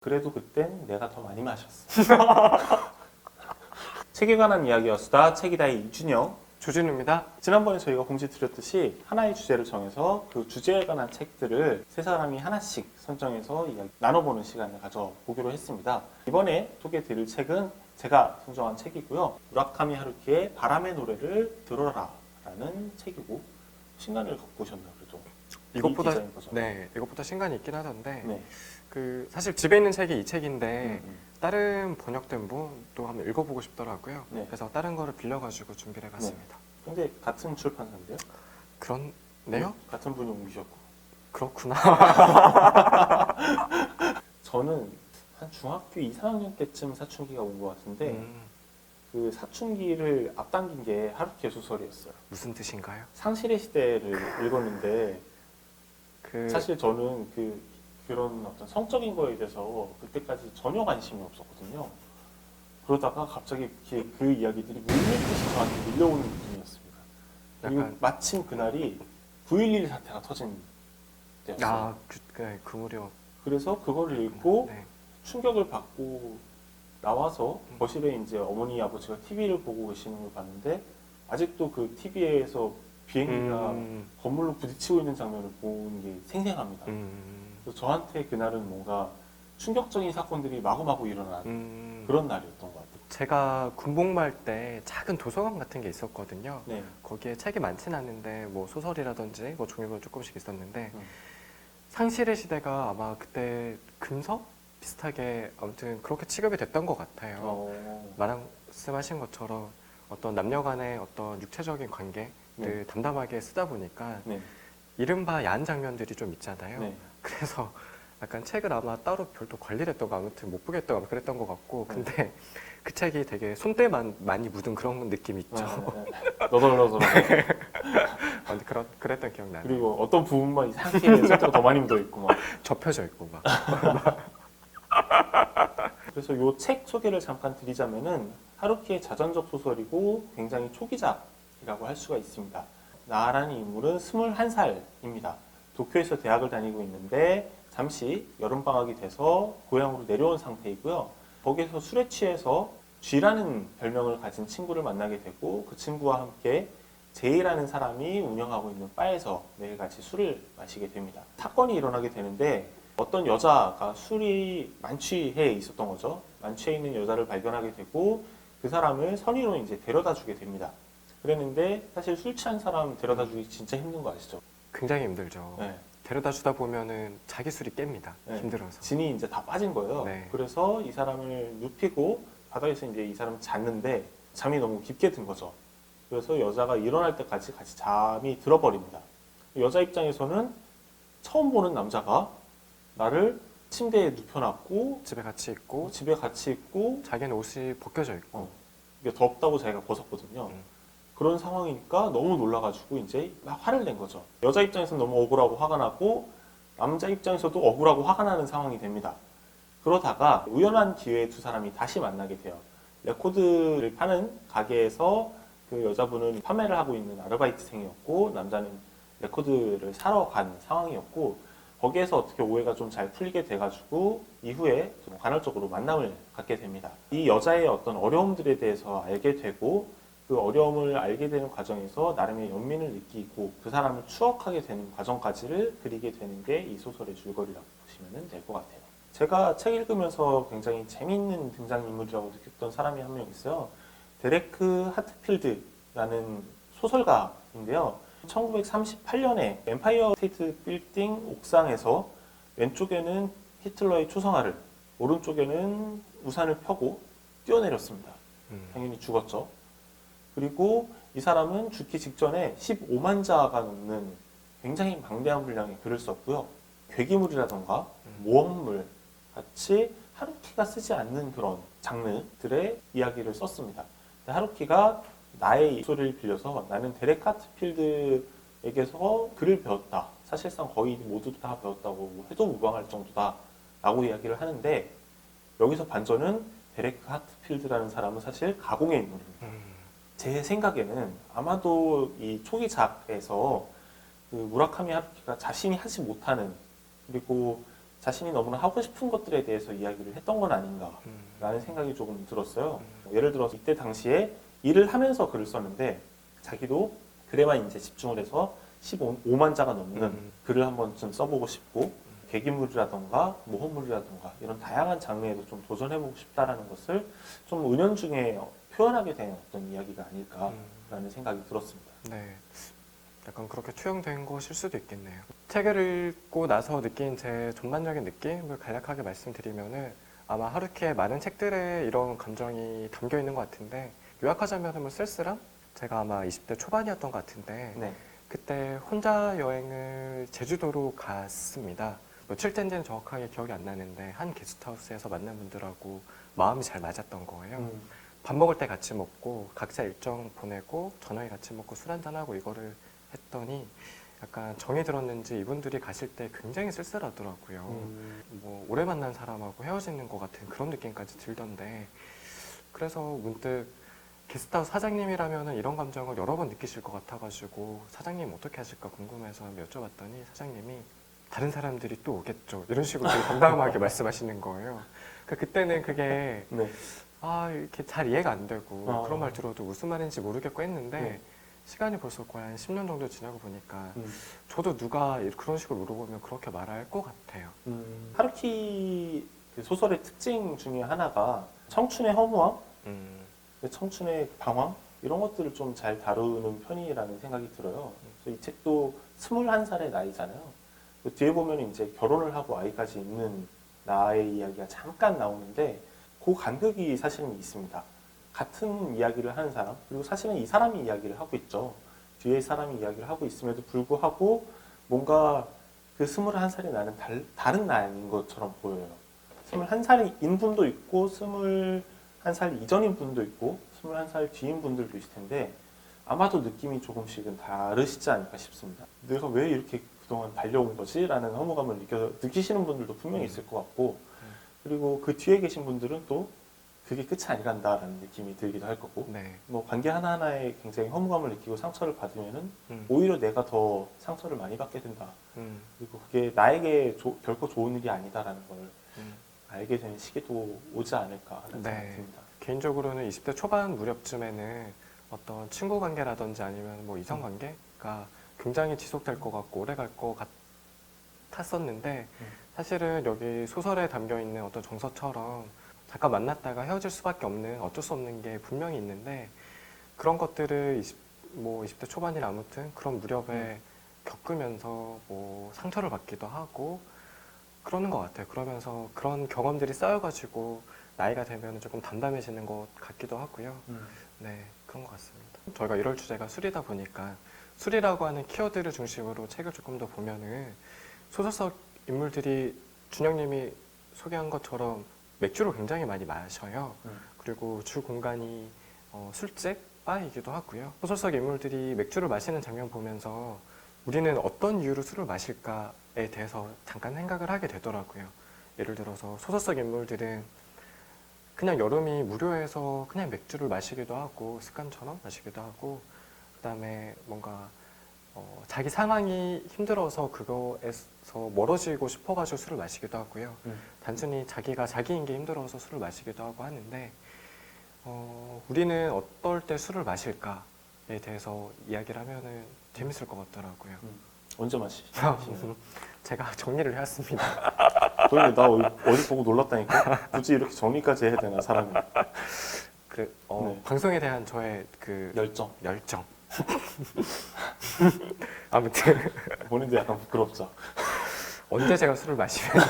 그래도 그땐 내가 더 많이 마셨어. 책에 관한 이야기였수다. 책이다의 이준영. 조진우입니다. 지난번에 저희가 공지 드렸듯이 하나의 주제를 정해서 그 주제에 관한 책들을 세 사람이 하나씩 선정해서 이야기 나눠보는 시간을 가져보기로 했습니다. 이번에 소개해드릴 책은 제가 선정한 책이고요. 무라카미 하루키의 바람의 노래를 들어라 라는 책이고, 신간을 갖고 오셨나요? 그래도 이것보다 신간이 있긴 하던데 네. 사실 집에 있는 책이 이 책인데 다른 번역된 분도 한번 읽어보고 싶더라고요. 네. 그래서 다른 거를 빌려가지고 준비를 해봤습니다. 근데 같은 출판사인데요? 그렇네요? 같은 분이 옮기셨고. 그렇구나. 저는 한 중학교 2, 3학년 때쯤 사춘기가 온 것 같은데 그 사춘기를 앞당긴 게 하루키의 소설이었어요. 무슨 뜻인가요? 상실의 시대를 읽었는데 사실 저는 그런 어떤 성적인 거에 대해서 그때까지 전혀 관심이 없었거든요. 그러다가 갑자기 그 이야기들이 물밀듯이 저한테 밀려오는 느낌이었습니다. 그리고 마침 그날이 9.11 사태가 터진 때였어요. 그 무렵. 그래서 그거를 읽고 네. 충격을 받고 나와서 거실에 이제 어머니 아버지가 TV를 보고 계시는 걸 봤는데, 아직도 그 TV에서 비행기가 건물로 부딪히고 있는 장면을 본 게 생생합니다. 그래서 저한테 그날은 뭔가 충격적인 사건들이 마구마구 일어난 그런 날이었던 것 같아요. 제가 군복무할 때 작은 도서관 같은 게 있었거든요. 네. 거기에 책이 많진 않은데 뭐 소설이라든지 뭐 종류가 조금씩 있었는데 상실의 시대가 아마 그때 금서 비슷하게 아무튼 그렇게 취급이 됐던 것 같아요. 말씀하신 것처럼 어떤 남녀 간의 어떤 육체적인 관계를 담담하게 쓰다 보니까 이른바 야한 장면들이 좀 있잖아요. 그래서 약간 책을 아마 따로 별도 관리를 했던 거 아무튼 못 보겠다고 아마 그랬던 것 같고, 근데 그 책이 되게 손때만 많이 묻은 그런 느낌이 있죠. 너덜너덜하게. 그랬던 기억 나요. 그리고 어떤 부분만 상태에 손때가 더 많이 묻어 있고 막 접혀져 있고 막. 그래서 이 책 소개를 잠깐 드리자면은 하루키의 자전적 소설이고 굉장히 초기작이라고 할 수가 있습니다. 나라는 인물은 21살입니다. 도쿄에서 대학을 다니고 있는데 잠시 여름방학이 돼서 고향으로 내려온 상태이고요. 거기에서 술에 취해서 쥐라는 별명을 가진 친구를 만나게 되고, 그 친구와 함께 제이라는 사람이 운영하고 있는 바에서 매일같이 술을 마시게 됩니다. 사건이 일어나게 되는데 어떤 여자가 술이 만취해 있었던 거죠. 만취해 있는 여자를 발견하게 되고 그 사람을 선의로 이제 데려다 주게 됩니다. 그랬는데 사실 술 취한 사람 데려다 주기 진짜 힘든 거 아시죠? 굉장히 힘들죠. 네. 데려다 주다 보면은 자기 술이 깹니다. 네. 힘들어서. 진이 이제 다 빠진 거예요. 네. 그래서 이 사람을 눕히고 바닥에서 이제 이 사람을 잤는데 잠이 너무 깊게 든 거죠. 그래서 여자가 일어날 때까지 같이 잠이 들어버립니다. 여자 입장에서는 처음 보는 남자가 나를 침대에 눕혀놨고 집에 같이 있고 자기는 옷이 벗겨져 있고 이게 덥다고 자기가 벗었거든요. 그런 상황이니까 너무 놀라가지고 이제 막 화를 낸 거죠. 여자 입장에서는 너무 억울하고 화가 나고 남자 입장에서도 억울하고 화가 나는 상황이 됩니다. 그러다가 우연한 기회에 두 사람이 다시 만나게 돼요. 레코드를 파는 가게에서 그 여자분은 판매를 하고 있는 아르바이트생이었고 남자는 레코드를 사러 간 상황이었고, 거기에서 어떻게 오해가 좀 잘 풀리게 돼가지고 이후에 좀 간헐적으로 만남을 갖게 됩니다. 이 여자의 어떤 어려움들에 대해서 알게 되고, 그 어려움을 알게 되는 과정에서 나름의 연민을 느끼고 그 사람을 추억하게 되는 과정까지를 그리게 되는 게 이 소설의 줄거리라고 보시면 될 것 같아요. 제가 책 읽으면서 굉장히 재미있는 등장인물이라고 느꼈던 사람이 한 명 있어요. 데레크 하트필드라는 소설가인데요. 1938년에 엠파이어 스테이트 빌딩 옥상에서 왼쪽에는 히틀러의 초상화를, 오른쪽에는 우산을 펴고 뛰어내렸습니다. 당연히 죽었죠. 그리고 이 사람은 죽기 직전에 15만 자가 넘는 굉장히 방대한 분량의 글을 썼고요. 괴기물이라던가 모험물 같이 하루키가 쓰지 않는 그런 장르들의 이야기를 썼습니다. 하루키가 나의 이 소리를 빌려서 나는 데렉 하트필드에게서 글을 배웠다. 사실상 거의 모두 다 배웠다고 해도 무방할 정도다. 라고 이야기를 하는데, 여기서 반전은 데렉 하트필드라는 사람은 사실 가공의 인물입니다. 제 생각에는 아마도 이 초기작에서 그 무라카미 하루키가 자신이 하지 못하는, 그리고 자신이 너무나 하고 싶은 것들에 대해서 이야기를 했던 건 아닌가라는 생각이 조금 들었어요. 예를 들어서 이때 당시에 일을 하면서 글을 썼는데 자기도 글에만 이제 집중을 해서 15만 자가 넘는 글을 한 번쯤 써보고 싶고 계기물이라던가 모험물이라던가 이런 다양한 장르에도 좀 도전해보고 싶다라는 것을 좀 은연중에 표현하게 된 어떤 이야기가 아닐까라는 생각이 들었습니다. 네. 약간 그렇게 투영된 것일 수도 있겠네요. 책을 읽고 나서 느낀 제 전반적인 느낌을 간략하게 말씀드리면은 아마 하루키의 많은 책들에 이런 감정이 담겨 있는 것 같은데 요약하자면 뭐 쓸쓸함? 제가 아마 20대 초반이었던 것 같은데 네. 그때 혼자 여행을 제주도로 갔습니다. 며칠 때인지는 정확하게 기억이 안 나는데 한 게스트하우스에서 만난 분들하고 마음이 잘 맞았던 거예요. 밥 먹을 때 같이 먹고 각자 일정 보내고 저녁에 같이 먹고 술 한잔하고 이거를 했더니 약간 정이 들었는지 이분들이 가실 때 굉장히 쓸쓸하더라고요. 뭐 오래 만난 사람하고 헤어지는 것 같은 그런 느낌까지 들던데 그래서 문득 게스트하우스 사장님이라면 이런 감정을 여러 번 느끼실 것 같아가지고 사장님 어떻게 하실까 궁금해서 여쭤봤더니 사장님이 다른 사람들이 또 오겠죠 이런 식으로 되게 담담하게 말씀하시는 거예요. 그러니까 그때는 그게 네. 이렇게 잘 이해가 안 되고 아. 그런 말 들어도 무슨 말인지 모르겠고 했는데 시간이 벌써 거의 한 10년 정도 지나고 보니까 저도 누가 그런 식으로 물어보면 그렇게 말할 것 같아요. 하루키 그 소설의 특징 중에 하나가 청춘의 허무함, 청춘의 방황 이런 것들을 좀 잘 다루는 편이라는 생각이 들어요. 그래서 이 책도 21살의 나이잖아요. 그 뒤에 보면 이제 결혼을 하고 아이까지 있는 나의 이야기가 잠깐 나오는데 그 간극이 사실은 있습니다. 같은 이야기를 하는 사람, 그리고 사실은 이 사람이 이야기를 하고 있죠. 뒤에 사람이 이야기를 하고 있음에도 불구하고 뭔가 그 21살이 나는 다른 나인 것처럼 보여요. 21살인 분도 있고 21살 이전인 분도 있고 21살 뒤인 분들도 있을 텐데 아마도 느낌이 조금씩은 다르시지 않을까 싶습니다. 내가 왜 이렇게 그동안 달려온 거지? 라는 허무감을 느끼시는 분들도 분명히 있을 것 같고 그리고 그 뒤에 계신 분들은 또 그게 끝이 아니란다라는 느낌이 들기도 할 거고 네. 뭐 관계 하나하나에 굉장히 허무감을 느끼고 상처를 받으면은 음. 오히려 내가 더 상처를 많이 받게 된다. 음. 그리고 그게 나에게 결코 좋은 일이 아니다라는 걸 음. 알게 되는 시기도 오지 않을까 하는 네. 생각이 듭니다. 개인적으로는 20대 초반 무렵쯤에는 어떤 친구 관계라든지 아니면 뭐 이성 관계가 굉장히 지속될 것 같고 오래 갈 것 같았었는데 사실은 여기 소설에 담겨 있는 어떤 정서처럼 잠깐 만났다가 헤어질 수밖에 없는 어쩔 수 없는 게 분명히 있는데 그런 것들을 20대 초반이나 아무튼 그런 무렵에 겪으면서 뭐 상처를 받기도 하고 그러는 것 같아요. 그러면서 그런 경험들이 쌓여가지고 나이가 되면 조금 담담해지는 것 같기도 하고요. 네, 그런 것 같습니다. 저희가 이럴 주제가 술이다 보니까 술이라고 하는 키워드를 중심으로 책을 조금 더 보면은 소설 속 인물들이 준영님이 소개한 것처럼 맥주를 굉장히 많이 마셔요. 그리고 주 공간이 술집, 바이기도 하고요. 소설 속 인물들이 맥주를 마시는 장면 보면서 우리는 어떤 이유로 술을 마실까에 대해서 잠깐 생각을 하게 되더라고요. 예를 들어서 소설 속 인물들은 그냥 여름이 무료해서 그냥 맥주를 마시기도 하고 습관처럼 마시기도 하고 그다음에 뭔가 자기 상황이 힘들어서 그거에서 멀어지고 싶어가지고 술을 마시기도 하고요. 단순히 자기가 자기인 게 힘들어서 술을 마시기도 하고 하는데 우리는 어떨 때 술을 마실까에 대해서 이야기를 하면은 재밌을 것 같더라고요. 언제 마시죠? 제가 정리를 해왔습니다. 그런데 나 어디 보고 놀랐다니까? 굳이 이렇게 정리까지 해야 되나 사람이? 네. 방송에 대한 저의 그 열정. 아무튼 본인도 약간 부끄럽죠. 언제 제가 술을 마시면요.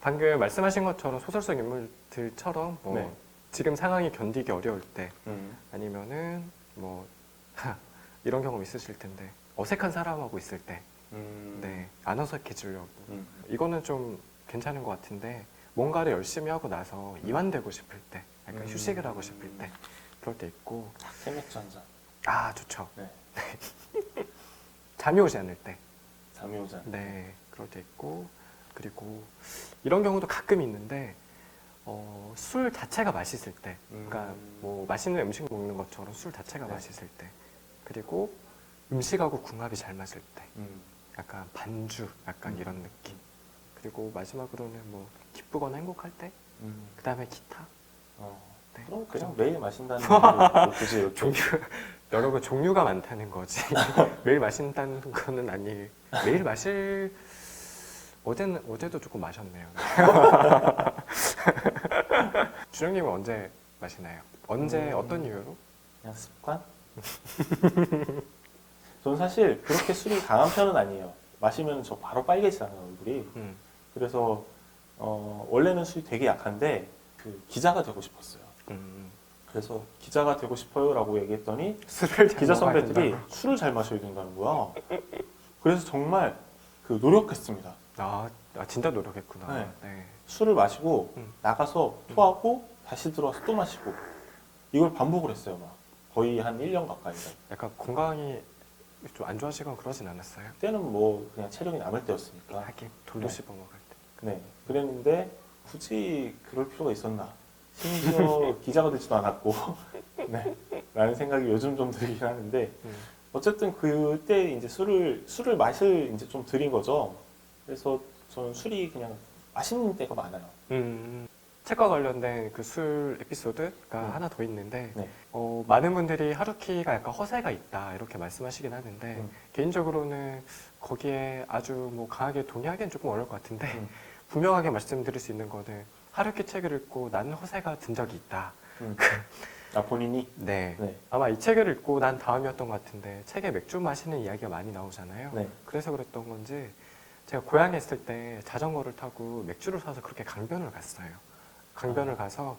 방금 말씀하신 것처럼 소설 속 인물들처럼 뭐 네. 지금 상황이 견디기 어려울 때 아니면은 뭐 이런 경험 있으실 텐데 어색한 사람하고 있을 때 네, 안 어색해지려고 이거는 좀 괜찮은 것 같은데 뭔가를 열심히 하고 나서 이완되고 싶을 때 약간 휴식을 하고 싶을 때 그럴 때 있고 생맥주 한 잔. 아 좋죠. 네. 잠이 오지 않을 때 잠이 오지 않을 때. 네, 그럴 때 있고 그리고 이런 경우도 가끔 있는데 술 자체가 맛있을 때 그러니까 뭐 맛있는 음식 먹는 것처럼 술 자체가 네. 맛있을 때 그리고 음식하고 궁합이 잘 맞을 때 약간 반주, 약간 이런 느낌. 그리고 마지막으로는 뭐 기쁘거나 행복할 때, 그 다음에 기타. 네, 그럼 그 그냥 정도. 매일 마신다는 걸 굳이 이렇게 종류, 여러분 종류가 많다는 거지. 매일 마신다는 거는 아니에요. 매일 마실 어제도 조금 마셨네요. 주영님은 언제 마시나요? 언제 어떤 이유로? 그냥 습관? 저는 사실 그렇게 술이 강한 편은 아니에요. 마시면 저 바로 빨개지잖아요, 얼굴이. 음. 그래서 원래는 술이 되게 약한데 그 기자가 되고 싶었어요. 그래서 기자가 되고 싶어요라고 얘기했더니 술을 잘 기자 먹어야 선배들이 된다고? 술을 잘 마셔야 된다는 거야. 그래서 정말 그 노력했습니다. 아, 진짜 노력했구나. 네. 네. 술을 마시고 음. 나가서 토하고 다시 들어와서 또 마시고 이걸 반복을 했어요. 막 거의 한 1년 가까이. 약간 건강이 좀 안 좋아지거나 그러진 않았어요? 그때는 뭐 그냥 체력이 남을 때였으니까. 하긴 돌도 네. 씹어 먹을 때. 네, 그랬는데 굳이 그럴 필요가 있었나? 심지어 기자가 되지도 않았고, 네, 라는 생각이 요즘 좀 들긴 하는데, 어쨌든 그때 이제 술을 맛을 이제 좀 들인 거죠. 그래서 저는 술이 그냥 맛있는 때가 많아요. 책과 관련된 그 술 에피소드가 하나 더 있는데 네. 많은 분들이 하루키가 약간 허세가 있다 이렇게 말씀하시긴 하는데 개인적으로는 거기에 아주 뭐 강하게 동의하기는 조금 어려울 것 같은데 분명하게 말씀드릴 수 있는 거는 하루키 책을 읽고 나는 허세가 든 적이 있다. 아, 본인이? 네. 네. 아마 이 책을 읽고 난 다음이었던 것 같은데 책에 맥주 마시는 이야기가 많이 나오잖아요. 네. 그래서 그랬던 건지 제가 고향에 있을 때 자전거를 타고 맥주를 사서 그렇게 강변을 갔어요. 강변을 가서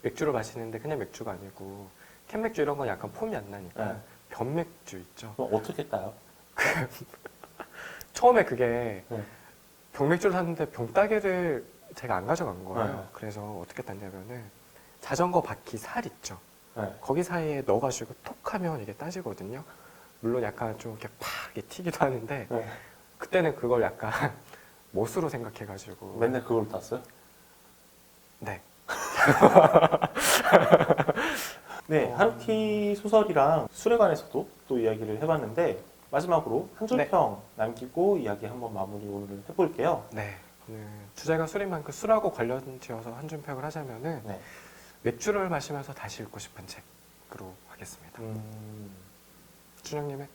맥주를 마시는데 그냥 맥주가 아니고 캔맥주 이런 건 약간 폼이 안 나니까 네. 변맥주 있죠. 그럼 어떻게 따요? 처음에 그게 네. 병맥주를 샀는데 병따개를 제가 안 가져간 거예요. 네. 그래서 어떻게 땄냐면은 자전거 바퀴 살 있죠. 네. 거기 사이에 넣어가지고 톡 하면 이게 따지거든요. 물론 약간 좀 이렇게 팍 이렇게 튀기도 하는데 네. 그때는 그걸 약간 멋으로 생각해가지고 맨날 그걸 땄어요? 네. 네, 하루키 소설이랑 술에 관해서도 또 이야기를 해봤는데 마지막으로 한 줄 평 남기고 이야기 한번 마무리 오늘 해볼게요. 네. 주제가 술인 만큼 술하고 관련지어서 한 줌평을 하자면은 네. 맥주를 마시면서 다시 읽고 싶은 책으로 하겠습니다. 준영님은?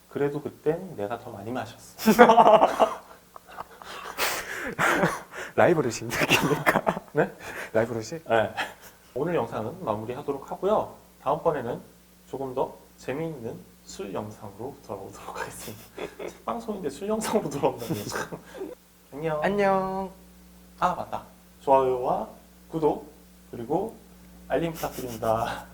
그래도 그땐 내가 더 많이 마셨어. 라이브러시 느낌입니까? 네? 라이브러시? 네. 오늘 영상은 마무리하도록 하고요. 다음번에는 조금 더 재미있는 술 영상으로 돌아오도록 하겠습니다. 책 방송인데 술 영상으로 돌아온다는 거. 안녕. 안녕. 아, 맞다. 좋아요와 구독 그리고 알림 부탁드립니다.